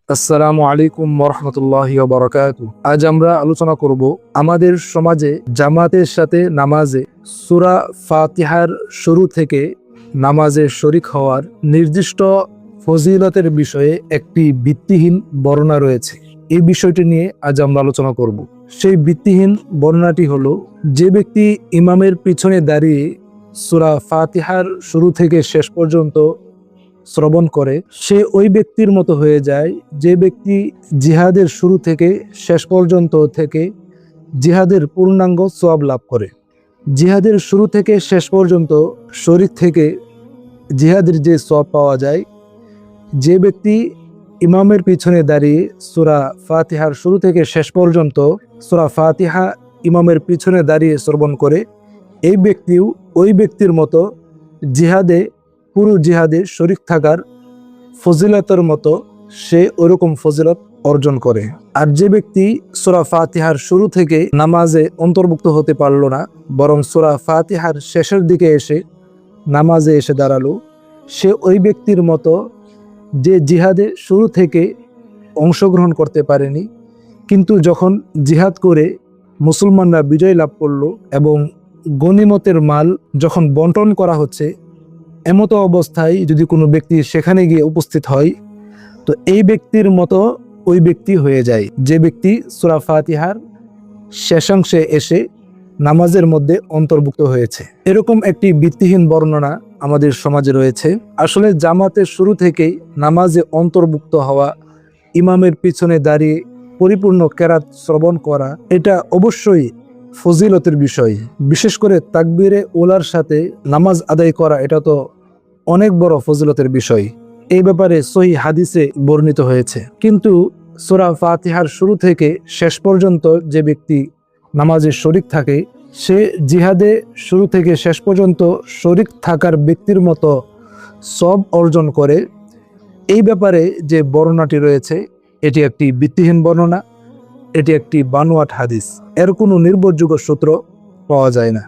আসসালামু আলাইকুম ওয়া রাহমাতুল্লাহি ওয়া বারাকাতুহু। আজ আমরা আলোচনা করব আমাদের সমাজে জামাতের সাথে নামাজে সূরা ফাতিহার শুরু থেকে নামাজে শরীক হওয়ার নির্দিষ্ট ফজিলতের বিষয়ে একটি ভিত্তিহীন বর্ণনা রয়েছে। এই বিষয়টি নিয়ে আজ আমরা আলোচনা করব। সেই ভিত্তিহীন বর্ণনাটি হলো, যে ব্যক্তি ইমামের পিছনে দাঁড়িয়ে সূরা ফাতিহার শুরু থেকে শেষ পর্যন্ত শ্রবণ করে, সে ওই ব্যক্তির মতো হয়ে যায় যে ব্যক্তি জিহাদের শুরু থেকে শেষ পর্যন্ত থেকে জিহাদের পূর্ণাঙ্গ সওয়াব লাভ করে। জিহাদের শুরু থেকে শেষ পর্যন্ত শরীক থেকে জিহাদের যে সওয়াব পাওয়া যায়, যে ব্যক্তি ইমামের পিছনে দাঁড়িয়ে সূরা ফাতিহার শুরু থেকে শেষ পর্যন্ত সূরা ফাতিহা ইমামের পিছনে দাঁড়িয়ে শ্রবণ করে, এই ব্যক্তিও ওই ব্যক্তির মতো পুরো জিহাদে শরীক থাকার ফজিলতের মতো সে ওরকম ফজিলত অর্জন করে। আর যে ব্যক্তি সূরা ফাতিহার শুরু থেকে নামাজে অন্তর্ভুক্ত হতে পারল না, বরং সূরা ফাতিহার শেষের দিকে এসে নামাজে এসে দাঁড়ালো, সে ওই ব্যক্তির মতো যে জিহাদে শুরু থেকে অংশগ্রহণ করতে পারেনি, কিন্তু যখন জিহাদ করে মুসলমানরা বিজয় লাভ করলো এবং গনিমতের মাল যখন বন্টন করা হচ্ছে, এমতো অবস্থায় যদি কোনো ব্যক্তি সেখানে গিয়ে উপস্থিত হয়, তো এই ব্যক্তির মতো ওই ব্যক্তি হয়ে যায় যে ব্যক্তি সূরা ফাতিহার শেষাংশে এসে নামাজের মধ্যে অন্তর্ভুক্ত হয়েছে। এরকম একটি ভিত্তিহীন বর্ণনা আমাদের সমাজে রয়েছে। আসলে জামাতের শুরু থেকেই নামাজে অন্তর্ভুক্ত হওয়া, ইমামের পিছনে দাঁড়িয়ে পরিপূর্ণ কেরাত শ্রবণ করা, এটা অবশ্যই ফজিলতের বিষয়। বিশেষ করে তাকবীরে ওলার সাথে নামাজ আদায় করা, এটা তো অনেক বড় ফজিলতের বিষয়। এই ব্যাপারে সহিহ হাদিসে বর্ণিত হয়েছে। কিন্তু সূরা ফাতিহার শুরু থেকে শেষ পর্যন্ত যে ব্যক্তি নামাজে শরীক থাকে, সে জিহাদে শুরু থেকে শেষ পর্যন্ত শরীক থাকার ব্যক্তির মতো সওয়াব অর্জন করে। এই ব্যাপারে যে বর্ণনাটি রয়েছে, এটি একটি ভিত্তিহীন বর্ণনা, এটি একটি বানোয়াট হাদিস। এর কোনো নির্ভরযোগ্য সূত্র পাওয়া যায় না।